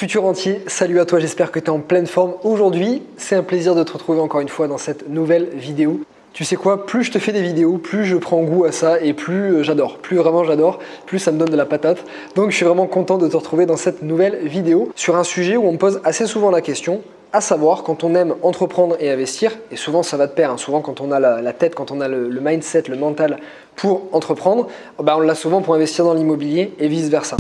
Futur entier, salut à toi, j'espère que tu es en pleine forme. Aujourd'hui, c'est un plaisir de te retrouver encore une fois dans cette nouvelle vidéo. Tu sais quoi, plus je te fais des vidéos, plus je prends goût à ça et plus j'adore. Plus vraiment j'adore, plus ça me donne de la patate. Donc je suis vraiment content de te retrouver dans cette nouvelle vidéo sur un sujet où on me pose assez souvent la question, à savoir quand on aime entreprendre et investir, et souvent ça va de pair, souvent quand on a la tête, quand on a le mindset, le mental pour entreprendre, on l'a souvent pour investir dans l'immobilier et vice versa.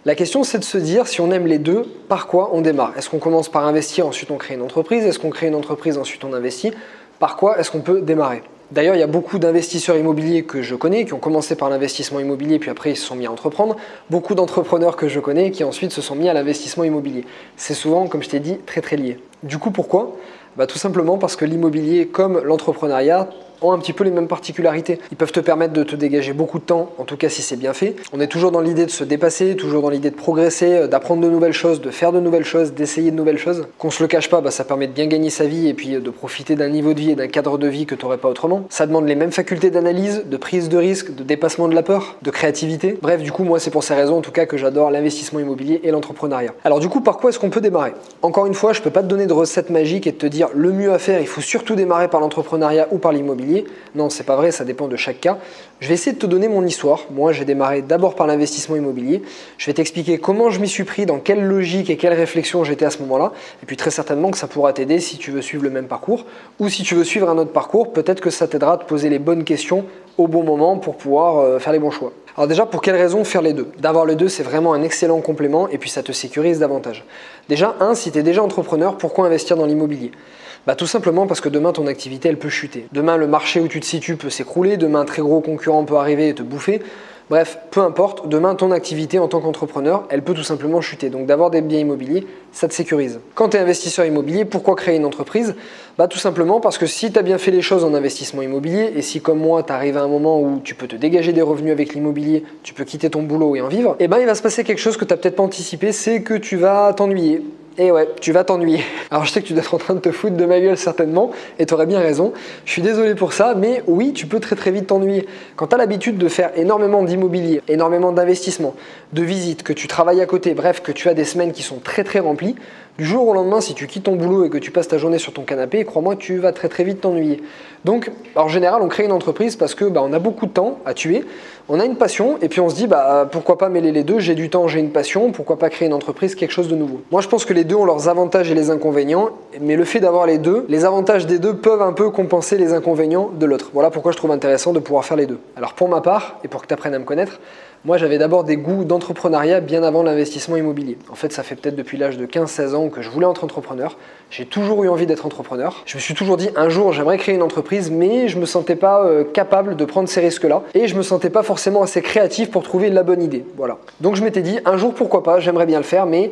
La question, c'est de se dire, si on aime les deux, par quoi on démarre? Est-ce qu'on commence par investir, ensuite on crée une entreprise? Est-ce qu'on crée une entreprise, ensuite on investit? Par quoi est-ce qu'on peut démarrer? D'ailleurs, il y a beaucoup d'investisseurs immobiliers que je connais qui ont commencé par l'investissement immobilier puis après ils se sont mis à entreprendre. Beaucoup d'entrepreneurs que je connais qui ensuite se sont mis à l'investissement immobilier. C'est souvent, comme je t'ai dit, très lié. Du coup, pourquoi? Tout simplement parce que l'immobilier comme l'entrepreneuriat ont un petit peu les mêmes particularités. Ils peuvent te permettre de te dégager beaucoup de temps, en tout cas si c'est bien fait. On est toujours dans l'idée de se dépasser, toujours dans l'idée de progresser, d'apprendre de nouvelles choses, de faire de nouvelles choses, d'essayer de nouvelles choses. Qu'on se le cache pas, ça permet de bien gagner sa vie et puis de profiter d'un niveau de vie et d'un cadre de vie que tu n'aurais pas autrement. Ça demande les mêmes facultés d'analyse, de prise de risque, de dépassement de la peur, de créativité. Bref, du coup, moi c'est pour ces raisons en tout cas que j'adore l'investissement immobilier et l'entrepreneuriat. Alors du coup, par quoi est-ce qu'on peut démarrer? Encore une fois, je peux pas te donner de recette magique et te dire le mieux à faire, il faut surtout démarrer par l'entrepreneuriat ou par l'immobilier. Non, c'est pas vrai, ça dépend de chaque cas. Je vais essayer de te donner mon histoire. Moi, j'ai démarré d'abord par l'investissement immobilier. Je vais t'expliquer comment je m'y suis pris, dans quelle logique et quelle réflexion j'étais à ce moment-là. Et puis très certainement que ça pourra t'aider si tu veux suivre le même parcours ou si tu veux suivre un autre parcours, peut-être que ça t'aidera à te poser les bonnes questions au bon moment pour pouvoir faire les bons choix. Alors déjà, pour quelles raisons faire les deux? D'avoir les deux, c'est vraiment un excellent complément et puis ça te sécurise davantage. Déjà, si tu es déjà entrepreneur, pourquoi investir dans l'immobilier? Tout simplement parce que demain, ton activité, elle peut chuter. Demain, le marché où tu te situes peut s'écrouler. Demain, un très gros concurrent peut arriver et te bouffer. Bref, peu importe, demain, ton activité en tant qu'entrepreneur, elle peut tout simplement chuter. Donc d'avoir des biens immobiliers, ça te sécurise. Quand tu es investisseur immobilier, pourquoi créer une entreprise? Tout simplement parce que si tu as bien fait les choses en investissement immobilier et si comme moi, tu arrives à un moment où tu peux te dégager des revenus avec l'immobilier, tu peux quitter ton boulot et en vivre, il va se passer quelque chose que tu n'as peut-être pas anticipé, c'est que tu vas t'ennuyer. Et ouais, tu vas t'ennuyer. Alors je sais que tu dois être en train de te foutre de ma gueule certainement, et tu aurais bien raison. Je suis désolé pour ça, mais oui, tu peux très vite t'ennuyer. Quand tu as l'habitude de faire énormément d'immobilier, énormément d'investissements, de visites, que tu travailles à côté, bref, que tu as des semaines qui sont très remplies, du jour au lendemain, si tu quittes ton boulot et que tu passes ta journée sur ton canapé, crois-moi, tu vas très vite t'ennuyer. Donc, en général, on crée une entreprise parce que on a beaucoup de temps à tuer, on a une passion et puis on se dit pourquoi pas mêler les deux, j'ai du temps, j'ai une passion, pourquoi pas créer une entreprise, quelque chose de nouveau. Moi, je pense que les deux ont leurs avantages et les inconvénients, mais le fait d'avoir les deux, les avantages des deux peuvent un peu compenser les inconvénients de l'autre. Voilà pourquoi je trouve intéressant de pouvoir faire les deux. Alors pour ma part, et pour que tu apprennes à me connaître, moi, j'avais d'abord des goûts d'entrepreneuriat bien avant l'investissement immobilier. En fait, ça fait peut-être depuis l'âge de 15-16 ans que je voulais être entrepreneur. J'ai toujours eu envie d'être entrepreneur. Je me suis toujours dit, un jour, j'aimerais créer une entreprise, mais je me sentais pas capable de prendre ces risques-là. Et je me sentais pas forcément assez créatif pour trouver la bonne idée. Voilà. Donc, je m'étais dit, un jour, pourquoi pas, j'aimerais bien le faire, mais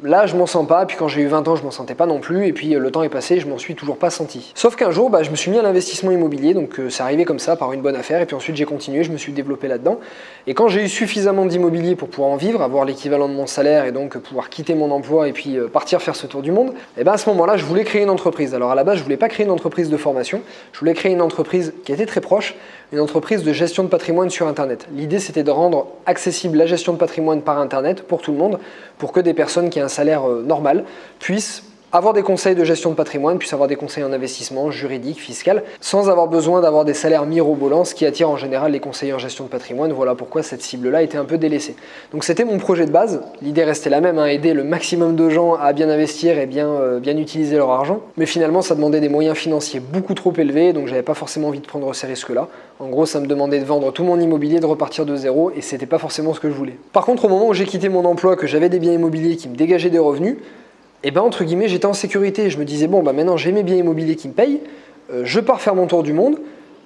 là, je m'en sens pas, et puis quand j'ai eu 20 ans, je m'en sentais pas non plus, et puis le temps est passé, je m'en suis toujours pas senti. Sauf qu'un jour, je me suis mis à l'investissement immobilier, donc c'est arrivé comme ça, par une bonne affaire, et puis ensuite j'ai continué, je me suis développé là-dedans. Et quand j'ai eu suffisamment d'immobilier pour pouvoir en vivre, avoir l'équivalent de mon salaire, et donc pouvoir quitter mon emploi et puis partir faire ce tour du monde, et à ce moment-là, je voulais créer une entreprise. Alors à la base, je voulais pas créer une entreprise de formation, je voulais créer une entreprise qui était très proche, une entreprise de gestion de patrimoine sur Internet. L'idée, c'était de rendre accessible la gestion de patrimoine par Internet pour tout le monde, pour que des personnes qui aient un salaire normal puissent avoir des conseils de gestion de patrimoine, puissent avoir des conseils en investissement, juridique, fiscal, sans avoir besoin d'avoir des salaires mirobolants, ce qui attire en général les conseillers en gestion de patrimoine. Voilà pourquoi cette cible-là était un peu délaissée. Donc c'était mon projet de base. L'idée restait la même, aider le maximum de gens à bien investir et bien utiliser leur argent. Mais finalement, ça demandait des moyens financiers beaucoup trop élevés, donc j'avais pas forcément envie de prendre ces risques-là. En gros, ça me demandait de vendre tout mon immobilier, de repartir de zéro, et c'était pas forcément ce que je voulais. Par contre, au moment où j'ai quitté mon emploi, que j'avais des biens immobiliers qui me dégageaient des revenus, entre guillemets, j'étais en sécurité. Je me disais, maintenant j'ai mes biens immobiliers qui me payent, je pars faire mon tour du monde,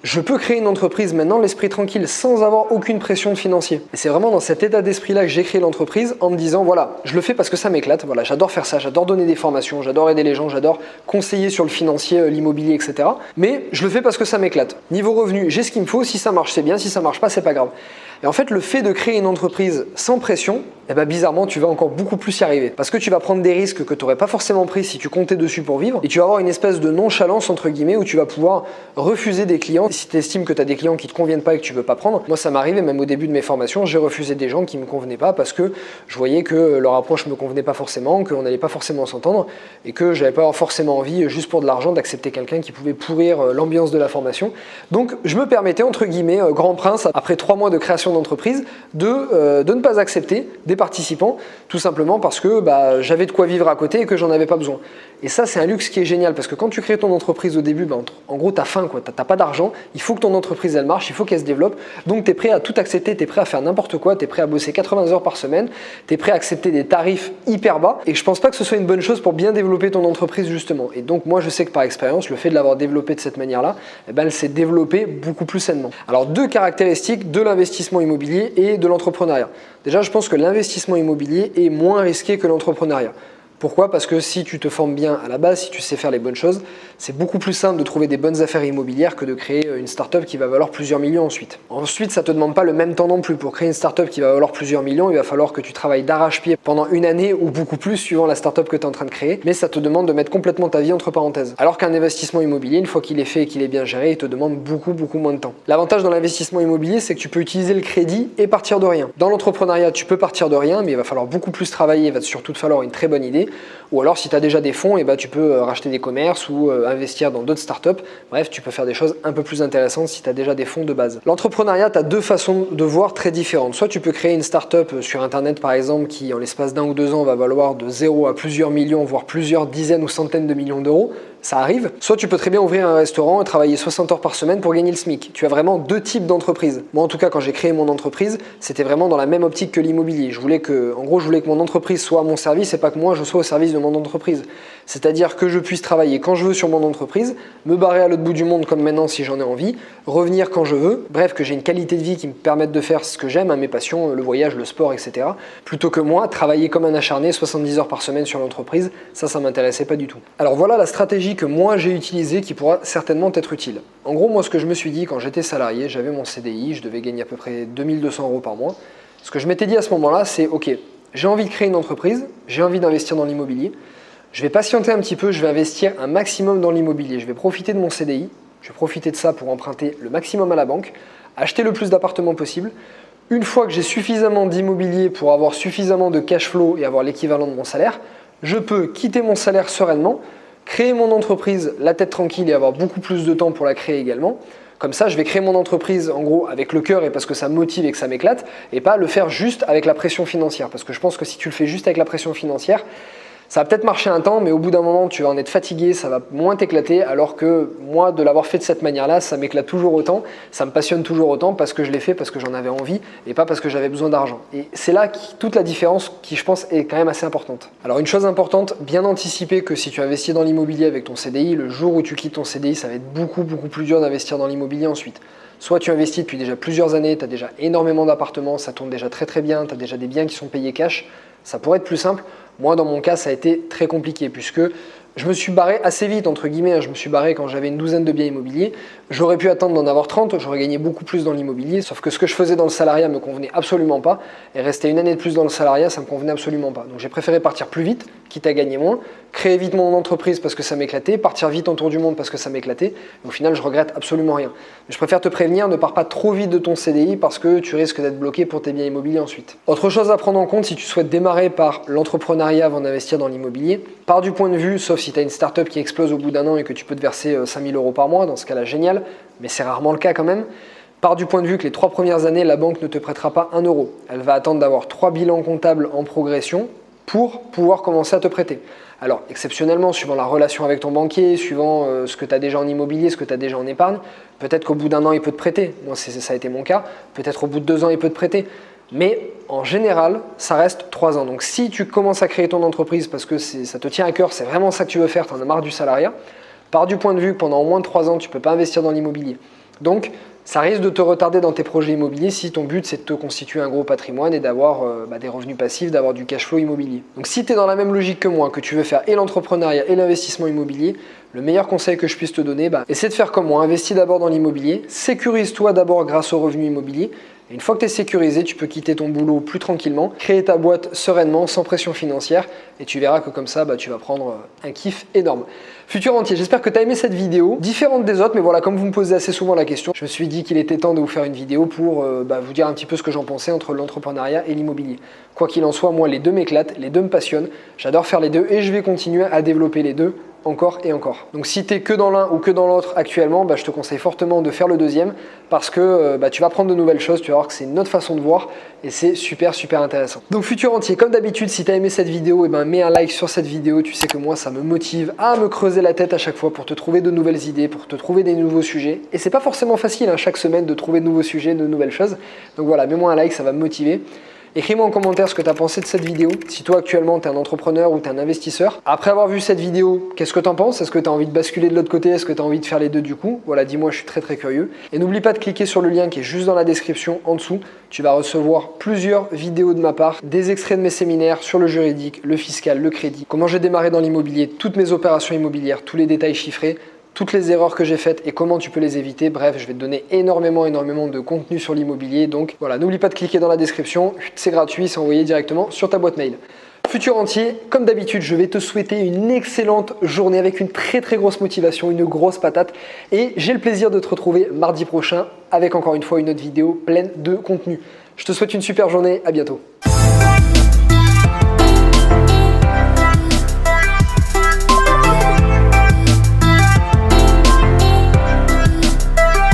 je peux créer une entreprise maintenant, l'esprit tranquille, sans avoir aucune pression de financier. Et c'est vraiment dans cet état d'esprit-là que j'ai créé l'entreprise en me disant, voilà, je le fais parce que ça m'éclate, voilà, j'adore faire ça, j'adore donner des formations, j'adore aider les gens, j'adore conseiller sur le financier, l'immobilier, etc. Mais je le fais parce que ça m'éclate. Niveau revenu, j'ai ce qu'il me faut, si ça marche, c'est bien, si ça marche pas, c'est pas grave. Et en fait, le fait de créer une entreprise sans pression, eh ben, bizarrement, tu vas encore beaucoup plus y arriver. Parce que tu vas prendre des risques que tu n'aurais pas forcément pris si tu comptais dessus pour vivre. Et tu vas avoir une espèce de nonchalance, entre guillemets, où tu vas pouvoir refuser des clients. Si tu estimes que tu as des clients qui ne te conviennent pas et que tu ne veux pas prendre, moi ça m'arrive, et même au début de mes formations, j'ai refusé des gens qui ne me convenaient pas parce que je voyais que leur approche ne me convenait pas forcément, qu'on n'allait pas forcément s'entendre et que je n'avais pas forcément envie, juste pour de l'argent, d'accepter quelqu'un qui pouvait pourrir l'ambiance de la formation. Donc je me permettais, entre guillemets, grand prince, après 3 mois de création d'entreprise, de ne pas accepter des participants, tout simplement parce que j'avais de quoi vivre à côté et que j'en avais pas besoin. Et ça, c'est un luxe qui est génial parce que quand tu crées ton entreprise au début, en gros, tu as faim, tu n'as pas d'argent, il faut que ton entreprise elle marche, il faut qu'elle se développe, donc tu es prêt à tout accepter, tu es prêt à faire n'importe quoi, tu es prêt à bosser 80 heures par semaine, tu es prêt à accepter des tarifs hyper bas et je pense pas que ce soit une bonne chose pour bien développer ton entreprise justement. Et donc moi, je sais que par expérience, le fait de l'avoir développé de cette manière-là, elle s'est développée beaucoup plus sainement. Alors 2 caractéristiques de l'investissement immobilier et de l'entrepreneuriat. Déjà, je pense que l'investissement immobilier est moins risqué que l'entrepreneuriat. Pourquoi? Parce que si tu te formes bien à la base, si tu sais faire les bonnes choses, c'est beaucoup plus simple de trouver des bonnes affaires immobilières que de créer une startup qui va valoir plusieurs millions ensuite. Ensuite, ça ne te demande pas le même temps non plus. Pour créer une startup qui va valoir plusieurs millions, il va falloir que tu travailles d'arrache-pied pendant une année ou beaucoup plus suivant la startup que tu es en train de créer, mais ça te demande de mettre complètement ta vie entre parenthèses. Alors qu'un investissement immobilier, une fois qu'il est fait et qu'il est bien géré, il te demande beaucoup moins de temps. L'avantage dans l'investissement immobilier, c'est que tu peux utiliser le crédit et partir de rien. Dans l'entrepreneuriat, tu peux partir de rien, mais il va falloir beaucoup plus travailler, il va surtout te falloir une très bonne idée. Ou alors, si tu as déjà des fonds, tu peux racheter des commerces ou investir dans d'autres startups. Bref, tu peux faire des choses un peu plus intéressantes si tu as déjà des fonds de base. L'entrepreneuriat, tu as 2 façons de voir très différentes. Soit tu peux créer une startup sur Internet, par exemple, qui en l'espace d'1 ou 2 ans va valoir de 0 à plusieurs millions, voire plusieurs dizaines ou centaines de millions d'euros. Ça arrive. Soit tu peux très bien ouvrir un restaurant et travailler 60 heures par semaine pour gagner le SMIC. Tu as vraiment 2 types d'entreprises. Moi, en tout cas, quand j'ai créé mon entreprise, c'était vraiment dans la même optique que l'immobilier. Je voulais que mon entreprise soit à mon service et pas que moi, je sois au service de mon entreprise. C'est-à-dire que je puisse travailler quand je veux sur mon entreprise, me barrer à l'autre bout du monde comme maintenant si j'en ai envie, revenir quand je veux. Bref, que j'ai une qualité de vie qui me permette de faire ce que j'aime, mes passions, le voyage, le sport, etc. Plutôt que moi, travailler comme un acharné 70 heures par semaine sur l'entreprise, ça m'intéressait pas du tout. Alors voilà la stratégie que moi j'ai utilisée qui pourra certainement être utile. En gros, moi ce que je me suis dit quand j'étais salarié, j'avais mon CDI, je devais gagner à peu près 2200 € par mois. Ce que je m'étais dit à ce moment-là, c'est ok, j'ai envie de créer une entreprise, j'ai envie d'investir dans l'immobilier, je vais patienter un petit peu, je vais investir un maximum dans l'immobilier, je vais profiter de mon CDI, je vais profiter de ça pour emprunter le maximum à la banque, acheter le plus d'appartements possible. Une fois que j'ai suffisamment d'immobilier pour avoir suffisamment de cash flow et avoir l'équivalent de mon salaire, je peux quitter mon salaire sereinement, créer mon entreprise la tête tranquille et avoir beaucoup plus de temps pour la créer également. Comme ça, je vais créer mon entreprise en gros avec le cœur et parce que ça me motive et que ça m'éclate et pas le faire juste avec la pression financière. Parce que je pense que si tu le fais juste avec la pression financière, ça va peut-être marcher un temps, mais au bout d'un moment, tu vas en être fatigué, ça va moins t'éclater, alors que moi, de l'avoir fait de cette manière-là, ça m'éclate toujours autant, ça me passionne toujours autant parce que je l'ai fait, parce que j'en avais envie et pas parce que j'avais besoin d'argent. Et c'est là toute la différence qui, je pense, est quand même assez importante. Alors une chose importante, bien anticiper que si tu investis dans l'immobilier avec ton CDI, le jour où tu quittes ton CDI, ça va être beaucoup plus dur d'investir dans l'immobilier ensuite. Soit tu investis depuis déjà plusieurs années, tu as déjà énormément d'appartements, ça tourne déjà très bien, tu as déjà des biens qui sont payés cash, ça pourrait être plus simple. Moi, dans mon cas, ça a été très compliqué puisque je me suis barré assez vite, entre guillemets. Je me suis barré quand j'avais une douzaine de biens immobiliers. J'aurais pu attendre d'en avoir 30, j'aurais gagné beaucoup plus dans l'immobilier. Sauf que ce que je faisais dans le salariat ne me convenait absolument pas. Et rester une année de plus dans le salariat, ça ne me convenait absolument pas. Donc j'ai préféré partir plus vite, quitte à gagner moins, créer vite mon entreprise parce que ça m'éclatait, partir vite en tour du monde parce que ça m'éclatait. Et au final, je regrette absolument rien. Mais je préfère te prévenir, ne pars pas trop vite de ton CDI parce que tu risques d'être bloqué pour tes biens immobiliers ensuite. Autre chose à prendre en compte si tu souhaites démarrer par l'entrepreneuriat avant d'investir dans l'immobilier, pars du point de vue, sauf si tu as une startup qui explose au bout d'un an et que tu peux te verser 5 000 € par mois, dans ce cas-là, génial, mais c'est rarement le cas quand même. Pars du point de vue que les 3 premières années, la banque ne te prêtera pas 1 €. Elle va attendre d'avoir 3 bilans comptables en progression pour pouvoir commencer à te prêter. Alors, exceptionnellement, suivant la relation avec ton banquier, suivant ce que tu as déjà en immobilier, ce que tu as déjà en épargne, peut-être qu'au bout d'un an, il peut te prêter. Moi, ça a été mon cas. Peut-être au bout de 2 ans, il peut te prêter. Mais en général, ça reste 3 ans. Donc si tu commences à créer ton entreprise parce que ça te tient à cœur, c'est vraiment ça que tu veux faire, tu en as marre du salariat, pars du point de vue que pendant au moins 3 ans, tu ne peux pas investir dans l'immobilier. Donc, ça risque de te retarder dans tes projets immobiliers si ton but c'est de te constituer un gros patrimoine et d'avoir des revenus passifs, d'avoir du cash flow immobilier. Donc si tu es dans la même logique que moi, que tu veux faire et l'entrepreneuriat et l'investissement immobilier, le meilleur conseil que je puisse te donner, essaie de faire comme moi, investis d'abord dans l'immobilier, sécurise-toi d'abord grâce aux revenus immobiliers. Et une fois que tu es sécurisé, tu peux quitter ton boulot plus tranquillement, créer ta boîte sereinement, sans pression financière, et tu verras que comme ça, tu vas prendre un kiff énorme. Futur entier, j'espère que tu as aimé cette vidéo, différente des autres, mais voilà, comme vous me posez assez souvent la question, je me suis dit qu'il était temps de vous faire une vidéo pour vous dire un petit peu ce que j'en pensais entre l'entrepreneuriat et l'immobilier. Quoi qu'il en soit, moi, les deux m'éclatent, les deux me passionnent, j'adore faire les deux et je vais continuer à développer les deux encore et encore. Donc si tu es que dans l'un ou que dans l'autre actuellement, je te conseille fortement de faire le deuxième parce que tu vas apprendre de nouvelles choses, tu vas voir que c'est une autre façon de voir et c'est super intéressant. Donc futur entier, comme d'habitude, si tu as aimé cette vidéo, mets un like sur cette vidéo, tu sais que moi ça me motive à me creuser la tête à chaque fois pour te trouver de nouvelles idées, pour te trouver des nouveaux sujets. Et c'est pas forcément facile chaque semaine de trouver de nouveaux sujets, de nouvelles choses. Donc voilà, mets-moi un like, ça va me motiver. Écris-moi en commentaire ce que tu as pensé de cette vidéo, si toi actuellement tu es un entrepreneur ou tu es un investisseur. Après avoir vu cette vidéo, qu'est-ce que tu en penses? Est-ce que tu as envie de basculer de l'autre côté? Est-ce que tu as envie de faire les deux du coup? Voilà, dis-moi, je suis très curieux. Et n'oublie pas de cliquer sur le lien qui est juste dans la description en dessous. Tu vas recevoir plusieurs vidéos de ma part, des extraits de mes séminaires sur le juridique, le fiscal, le crédit, comment j'ai démarré dans l'immobilier, toutes mes opérations immobilières, tous les détails chiffrés, toutes les erreurs que j'ai faites et comment tu peux les éviter. Bref, je vais te donner énormément de contenu sur l'immobilier. Donc voilà, n'oublie pas de cliquer dans la description, c'est gratuit, c'est envoyé directement sur ta boîte mail. Futur entier, comme d'habitude, je vais te souhaiter une excellente journée avec une très grosse motivation, une grosse patate. Et j'ai le plaisir de te retrouver mardi prochain avec encore une fois une autre vidéo pleine de contenu. Je te souhaite une super journée, à bientôt.